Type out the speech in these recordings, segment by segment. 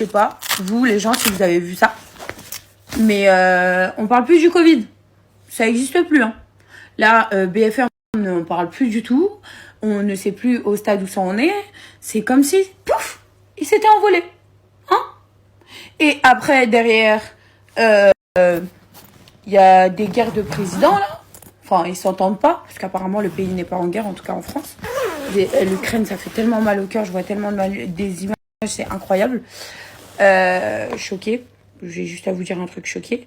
Je sais pas, vous les gens, si vous avez vu ça. Mais on parle plus du Covid. Ça n'existe plus. Hein. Là, BFR, on n'en parle plus du tout. On ne sait plus au stade où ça en est. C'est comme si, pouf, il s'était envolé. Hein? Et après, derrière, y a des guerres de présidents, là. Enfin, ils s'entendent pas, parce qu'apparemment, le pays n'est pas en guerre, en tout cas en France. L'Ukraine, ça fait tellement mal au cœur. Je vois tellement des images, c'est incroyable. Choquée. J'ai juste à vous dire un truc choqué.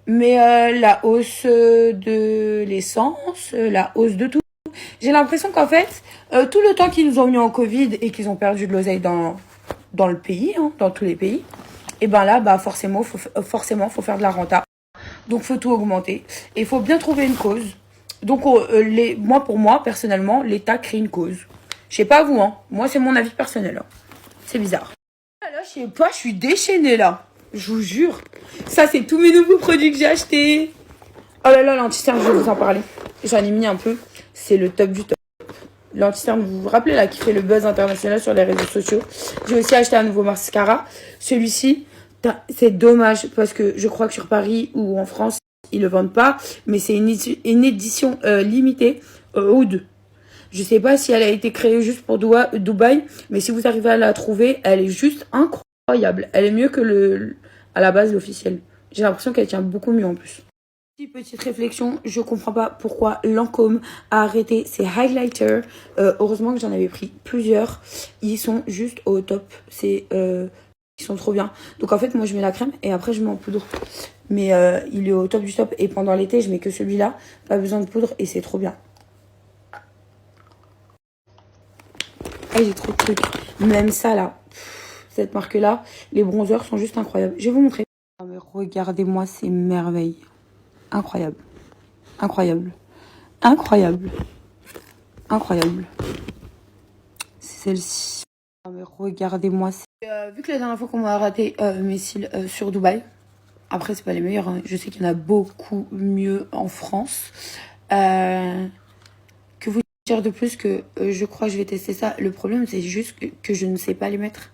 Mais la hausse de l'essence, la hausse de tout. J'ai l'impression qu'en fait, tout le temps qu'ils nous ont mis en Covid et qu'ils ont perdu de l'oseille dans le pays, hein, dans tous les pays, et ben là, bah forcément, faut faire de la renta. Donc, faut tout augmenter. Et il faut bien trouver une cause. Donc, pour moi, personnellement, l'État crée une cause. Je sais pas vous, hein. Moi, c'est mon avis personnel. Hein. C'est bizarre. Là, je sais pas, je suis déchaînée, là. Je vous jure. Ça, c'est tous mes nouveaux produits que j'ai achetés. Oh là là, l'anti-cerne, je vais vous en parler. J'en ai mis un peu. C'est le top du top. L'anti-cerne, vous vous rappelez, là, qui fait le buzz international sur les réseaux sociaux. J'ai aussi acheté un nouveau mascara. Celui-ci, c'est dommage parce que je crois que sur Paris ou en France, ils le vendent pas. Mais c'est une édition limitée Oud. Je sais pas si elle a été créée juste pour Dubaï. Mais si vous arrivez à la trouver, elle est juste incroyable. Elle est mieux que à la base l'officiel. J'ai l'impression qu'elle tient beaucoup mieux en plus. Petite réflexion, je comprends pas pourquoi Lancôme a arrêté ses highlighters. Heureusement que j'en avais pris plusieurs. Ils sont juste au top. Ils sont trop bien. Donc en fait, moi je mets la crème et après je mets en poudre. Mais il est au top du top. Et pendant l'été, je mets que celui-là. Pas besoin de poudre et c'est trop bien. Et j'ai trop de trucs. Même ça là. Cette marque-là, les bronzers sont juste incroyables. Je vais vous montrer. Oh, mais regardez-moi ces merveilles. Incroyable. Incroyable. Incroyable. Incroyable. C'est celle-ci. Oh, mais regardez-moi. Vu que la dernière fois qu'on m'a raté mes cils sur Dubaï, après c'est pas les meilleurs, hein. Je sais qu'il y en a beaucoup mieux en France. Que vous dire de plus que je crois que je vais tester ça. Le problème c'est juste que je ne sais pas les mettre.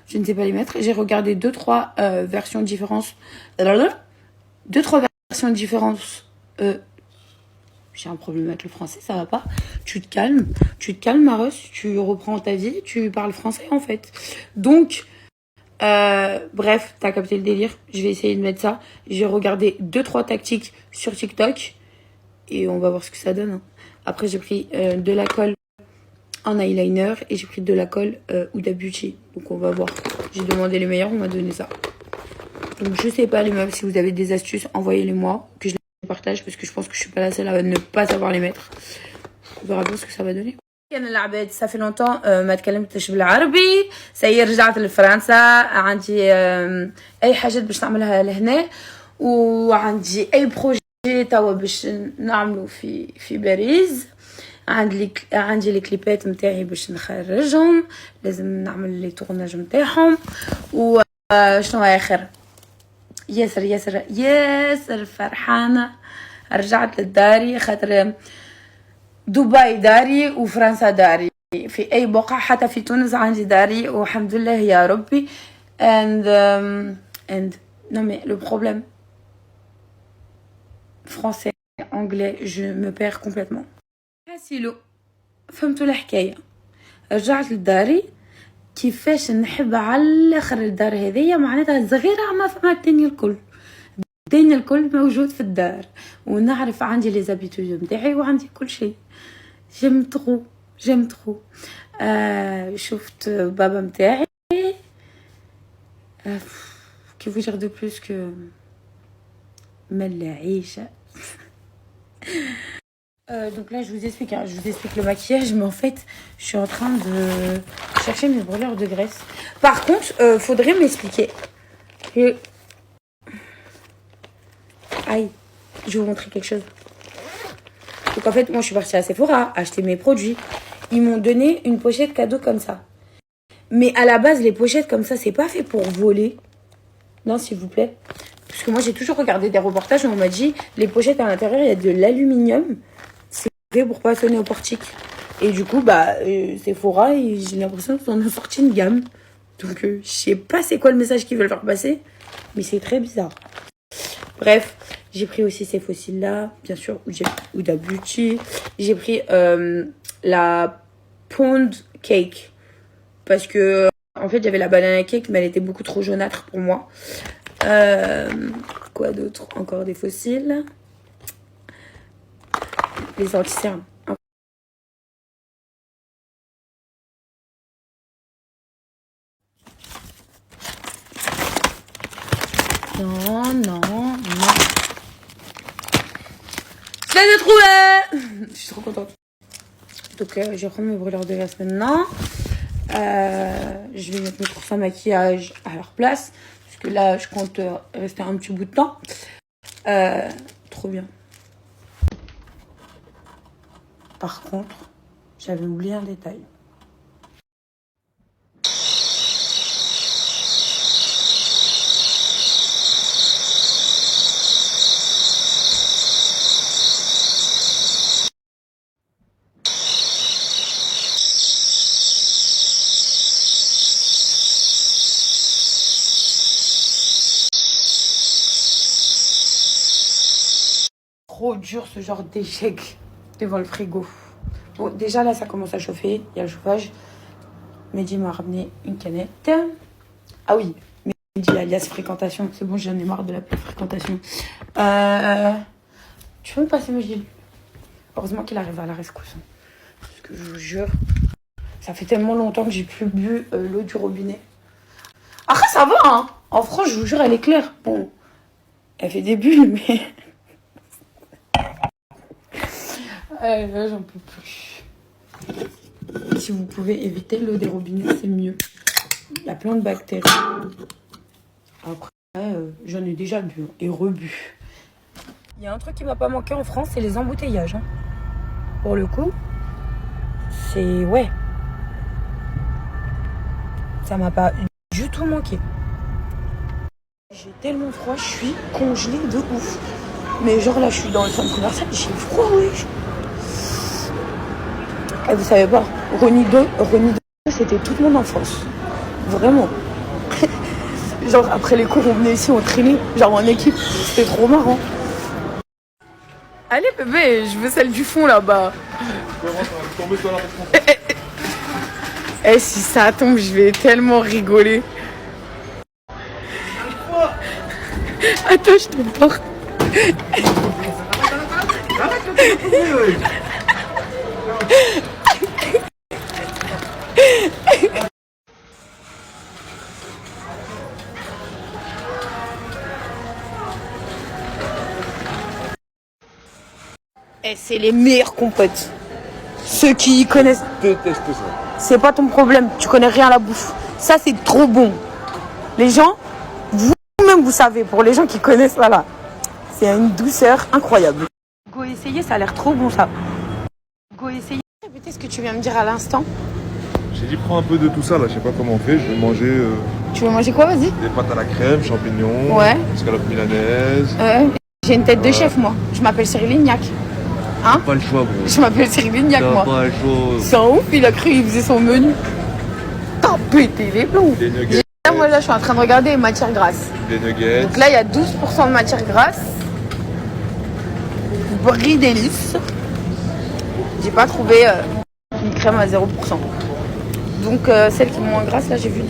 Je ne sais pas les mettre. J'ai regardé 2-3 versions différentes. 2-3 versions différentes. J'ai un problème avec le français, ça va pas. Tu te calmes, Maros, tu reprends ta vie, tu parles français en fait. Donc, bref, t'as capté le délire. Je vais essayer de mettre ça. J'ai regardé 2-3 tactiques sur TikTok et on va voir ce que ça donne. Hein. Après, j'ai pris de la colle en eyeliner et j'ai pris de la colle Huda Beauty. Donc, on va voir. J'ai demandé les meilleurs, on m'a donné ça. Donc, je sais pas les meufs, si vous avez des astuces, envoyez-les-moi, que je les partage parce que je pense que je suis pas la seule à ne pas savoir les mettre. On verra bien ce que ça va donner. انا العباد صافي لونطون ما تكلمتش بالعربي سي رجعت لفرنسا عندي اي حاجات باش نعملها لهنا وعندي اي بروجي توا باش نعملو في باريس عندي لي كليبات نتاعي باش نخرجهم لازم نعمل لي تورناج نتاعهم وشنو اخر ياسر فرحانه رجعت للداري خاطر دبي داري وفرنسا داري في اي بقعه حتى في تونس عندي داري والحمد لله يا ربي and non mais le problème français anglais je me perds complètement حاسيلو فهمتوا الحكايه رجعت للداري كيفاش نحب على الاخر الدار هذيا معناتها صغيره ما فما الدنيا الكل موجود في الدار ونعرف عندي لي زابيتود نتاعي وعندي كل شيء جيم ترو شفت بابا نتاعي كيف dire de plus que مل عيشه donc là je vous explique le maquillage mais en fait je suis en train de chercher mes brûleurs de graisse par contre faudrait m'expliquer que aïe je vais vous montrer quelque chose. Donc en fait moi je suis partie à Sephora acheter mes produits, ils m'ont donné une pochette cadeau comme ça mais à la base les pochettes comme ça c'est pas fait pour voler, non s'il vous plaît, parce que moi j'ai toujours regardé des reportages où on m'a dit les pochettes à l'intérieur il y a de l'aluminium, c'est fait pour pas sonner au portique et du coup Sephora j'ai l'impression qu'ils en ont sorti une gamme Donc, je sais pas c'est quoi le message qu'ils veulent faire passer, mais c'est très bizarre. Bref, j'ai pris aussi ces fossiles-là, bien sûr, Huda Beauty. J'ai pris la Pound Cake, parce que, en fait, j'avais la banana cake, mais elle était beaucoup trop jaunâtre pour moi. Quoi d'autre? Encore des fossiles. Les anti-cernes. Non, non, non. Je l'ai trouvé. Je suis trop contente. Donc, je vais prendre mes brûleurs de glace maintenant. Je vais mettre mes trousses à maquillage à leur place. Parce que là, je compte rester un petit bout de temps. Trop bien. Par contre, j'avais oublié un détail. Trop dur ce genre d'échec devant le frigo. Bon, déjà là ça commence à chauffer, il y a le chauffage. Mehdi m'a ramené une canette. Ah oui, Mehdi alias fréquentation, c'est bon, j'en ai marre de la fréquentation. Tu peux me passer Mehdi? Heureusement qu'il arrive à la rescousse. Parce que je vous jure, ça fait tellement longtemps que j'ai plus bu l'eau du robinet. Après ça va hein. En France je vous jure elle est claire. Bon, elle fait des bulles mais... Là, j'en peux plus. Si vous pouvez éviter l'eau des robinets, c'est mieux. Il y a plein de bactéries. Après, j'en ai déjà bu et rebu. Il y a un truc qui m'a pas manqué en France, c'est les embouteillages. Hein. Pour le coup, c'est... Ouais. Ça m'a pas du tout manqué. J'ai tellement froid, je suis congelée de ouf. Mais genre là, je suis dans le centre commercial, j'ai froid, wesh. Et vous savez pas, Ronnie 2, c'était toute mon enfance. Vraiment. Genre, après les cours, on venait ici, on traînait, genre en équipe. C'était trop marrant. Allez, bébé, je veux celle du fond, là-bas. Eh, si ça tombe, je vais tellement rigoler. Attends, je te porte. Et c'est les meilleurs compotes. Ceux qui connaissent. Je déteste ça. C'est pas ton problème, tu connais rien à la bouffe. Ça, c'est trop bon. Les gens, vous-même, vous savez, pour les gens qui connaissent ça là, c'est une douceur incroyable. Go essayer, ça a l'air trop bon ça. Go essayer. Répétez ce que tu viens me dire à l'instant. J'ai dit prends un peu de tout ça là, je sais pas comment on fait, je vais manger Tu veux manger quoi, vas-y? des pâtes à la crème, champignons, Ouais. escalope milanaise. J'ai une tête de chef moi. Je m'appelle Cyril Lignac. Hein? Pas le choix bro. Je m'appelle Cyril Lignac moi. Pas le choix. C'est un ouf, il a cru, il faisait son menu. T'as pété les plombs. Des nuggets. Moi là je suis en train de regarder les matières grasses. Des nuggets. Donc là il y a 12% de matières grasses. Brie délice. J'ai pas trouvé une crème à 0%. Donc celle qui est moins grasse là j'ai vu 12%.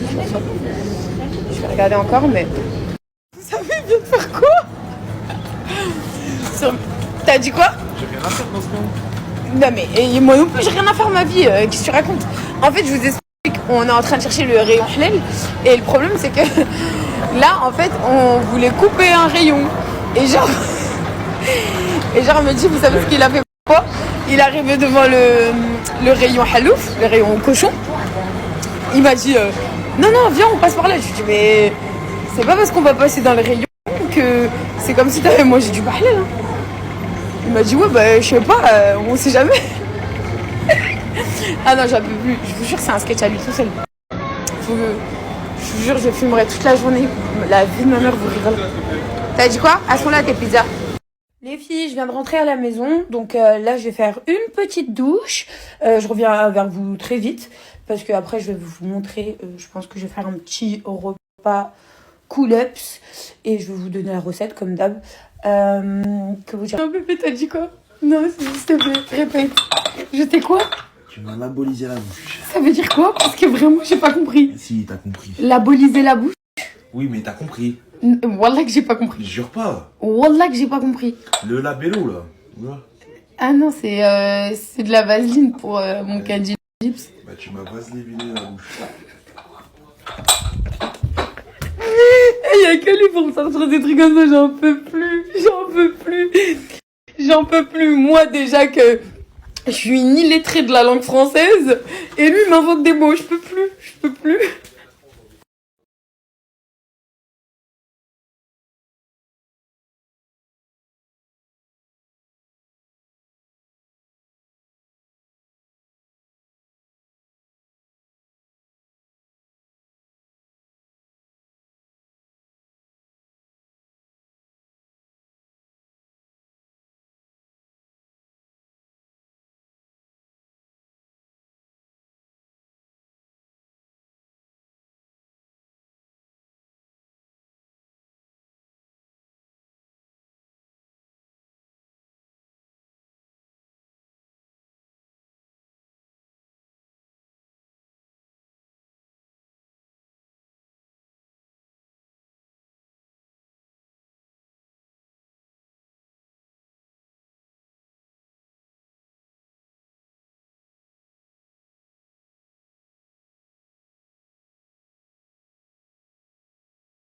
Je vais regarder encore mais... Vous savez bien de faire quoi? T'as dit quoi? J'ai rien à faire dans ce moment. Non mais et moi non plus j'ai rien à faire ma vie, qu'est-ce que tu racontes? En fait je vous explique, on est en train de chercher le rayon halal et le problème c'est que là en fait on voulait couper un rayon et genre me dit vous savez ce qu'il a fait quoi? Il est arrivé devant le rayon halouf, le rayon cochon. Il m'a dit non viens on passe par là. Je lui ai dit mais c'est pas parce qu'on va passer dans le rayon que c'est comme si t'avais mangé du halal hein. Il m'a dit ouais bah je sais pas, on sait jamais. Ah non j'en peux plus, je vous jure c'est un sketch à lui tout seul. Je vous jure je fumerai toute la journée. La vie de ma mère vous rigole. T'as dit quoi? À ce moment-là tes pizzas. Les filles, je viens de rentrer à la maison, donc là je vais faire une petite douche. Je reviens vers vous très vite. parce que après je vais vous montrer, je pense que je vais faire un petit repas cool-ups et je vais vous donner la recette comme d'hab. Que vous dire. Non, Pépé, t'as dit quoi? Non, s'il te plaît, répète. Je t'ai quoi? Tu m'as labolisé la bouche. Ça veut dire quoi? Parce que vraiment, j'ai pas compris. Si, t'as compris. Laboliser la bouche? Oui, mais t'as compris. Wallah que j'ai pas compris. Jure pas. Wallah que j'ai pas compris. Le labello, là. Ouais. Ah non, c'est de la vaseline pour mon candy chips. Bah, tu m'as vaseliné la bouche. Il y a que lui pour me sortir des trucs comme ça, j'en peux plus. J'en peux plus. J'en peux plus. Moi, déjà que je suis ni lettrée de la langue française, et lui m'invente des mots. Je peux plus. Je peux plus.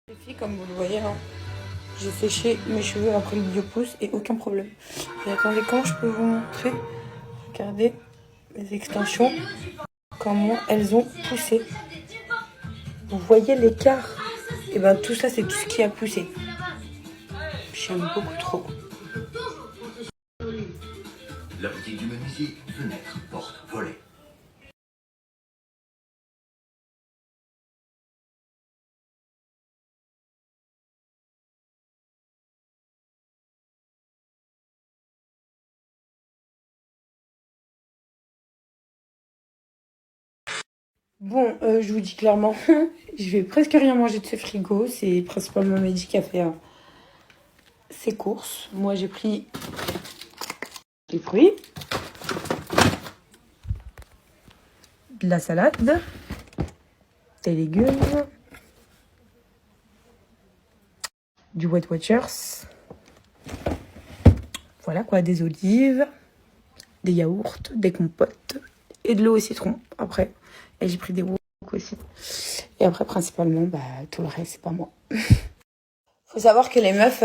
Les filles, comme vous le voyez, hein, j'ai séché mes cheveux après le biopouce et aucun problème. Et attendez, quand je peux vous montrer? Regardez mes extensions, comment elles ont poussé. Vous voyez l'écart? Et ben tout ça, c'est tout ce qui a poussé. J'aime beaucoup trop. La boutique du menuisier, fenêtre, porte, volet. Bon, je vous dis clairement, je vais presque rien manger de ce frigo. C'est principalement Mehdi qui a fait ses courses. Moi, j'ai pris des fruits, de la salade, des légumes, du Weight Watchers, voilà quoi, des olives, des yaourts, des compotes et de l'eau au citron après. Et j'ai pris des wok aussi. Et après, principalement, bah, tout le reste, c'est pas moi. Faut savoir que les meufs,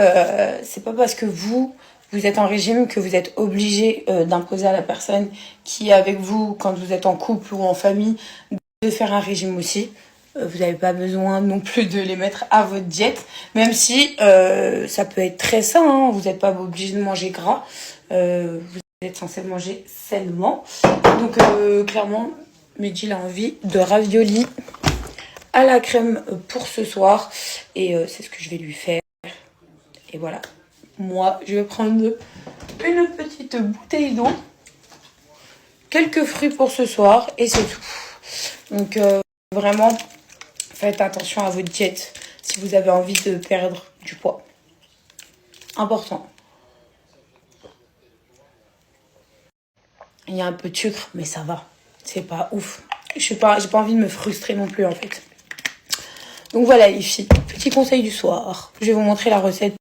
c'est pas parce que vous êtes en régime que vous êtes obligé d'imposer à la personne qui est avec vous quand vous êtes en couple ou en famille de faire un régime aussi. Vous n'avez pas besoin non plus de les mettre à votre diète, même si ça peut être très sain, hein. Vous n'êtes pas obligé de manger gras. Vous êtes censé manger sainement. Donc clairement, Mehdi il a envie de raviolis à la crème pour ce soir. Et c'est ce que je vais lui faire. Et voilà. Moi, je vais prendre une petite bouteille d'eau. Quelques fruits pour ce soir. Et c'est tout. Donc vraiment, faites attention à votre diète si vous avez envie de perdre du poids. Important. Il y a un peu de sucre, mais ça va. C'est pas ouf. J'ai pas envie de me frustrer non plus, en fait. Donc voilà, les filles. Petit conseil du soir. Je vais vous montrer la recette.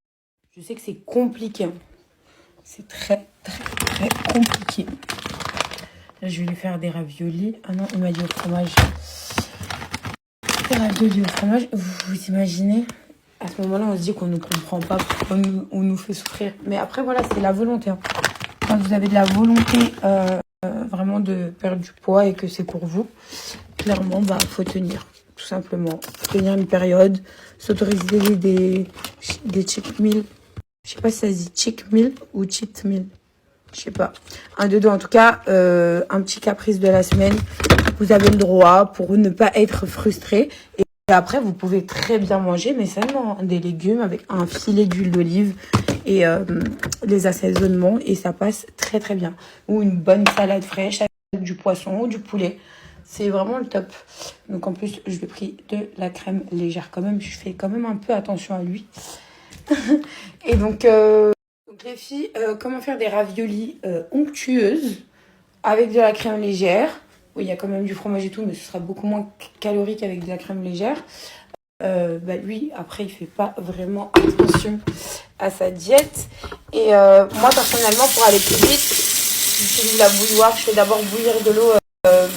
Je sais que c'est compliqué. Hein. C'est très, très, très compliqué. Là, je vais lui faire des raviolis. Ah non, il m'a dit au fromage. Des raviolis au fromage. Vous imaginez? À ce moment-là, on se dit qu'on ne comprend pas pourquoi on nous fait souffrir. Mais après, voilà, c'est la volonté. Hein. Quand vous avez de la volonté vraiment de perdre du poids et que c'est pour vous, clairement, bah, faut tenir, tout simplement. Faut tenir une période, s'autoriser des cheat meals. Je sais pas si ça se dit cheat meal ou cheat meal. Je sais pas. Un de deux, en tout cas, un petit caprice de la semaine. Vous avez le droit pour ne pas être frustré. Et après, vous pouvez très bien manger, mais seulement des légumes avec un filet d'huile d'olive et les assaisonnements. Et ça passe très très bien. Ou une bonne salade fraîche avec du poisson ou du poulet. C'est vraiment le top. Donc en plus, je lui ai pris de la crème légère quand même. Je fais quand même un peu attention à lui. Et donc les filles, comment faire des raviolis onctueuses avec de la crème légère. Oui, il y a quand même du fromage et tout, mais ce sera beaucoup moins calorique avec de la crème légère. Lui, après, il fait pas vraiment attention à sa diète. Et moi, personnellement, pour aller plus vite, j'utilise la bouilloire. Je fais d'abord bouillir de l'eau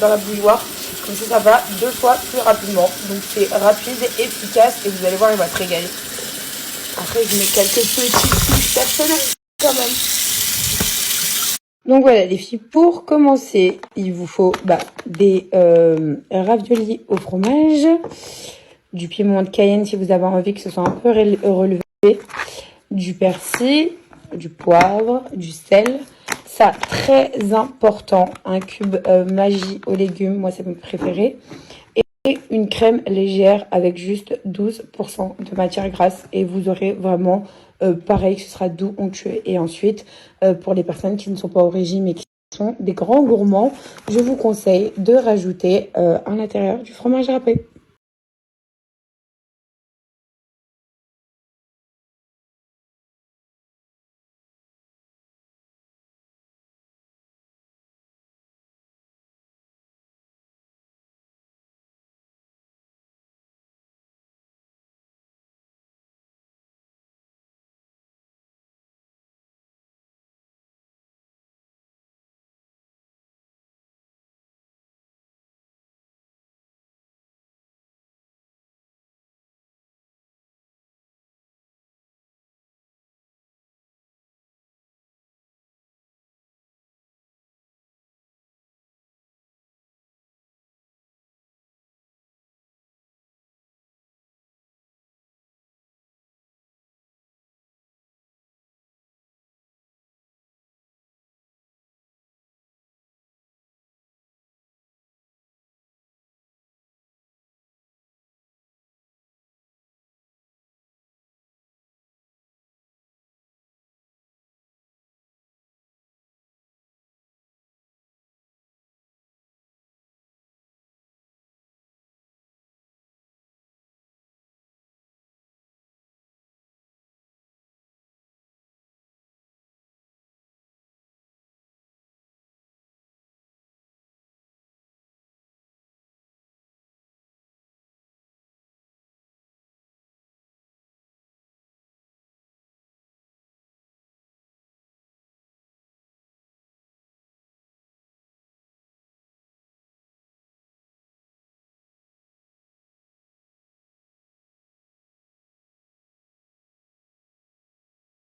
dans la bouilloire. Comme ça va 2 fois plus rapidement. Donc c'est rapide, efficace et vous allez voir, il va se régaler. Après, je mets quelques petites touches personnelles quand même. Donc voilà les filles, pour commencer, il vous faut des raviolis au fromage, du piment de Cayenne si vous avez envie que ce soit un peu relevé, du persil, du poivre, du sel. Ça, très important, un cube Maggi aux légumes, moi c'est mon préféré. Et une crème légère avec juste 12% de matière grasse. Et vous aurez vraiment, pareil, ce sera doux, onctueux. Et ensuite, pour les personnes qui ne sont pas au régime et qui sont des grands gourmands, je vous conseille de rajouter à l'intérieur du fromage râpé.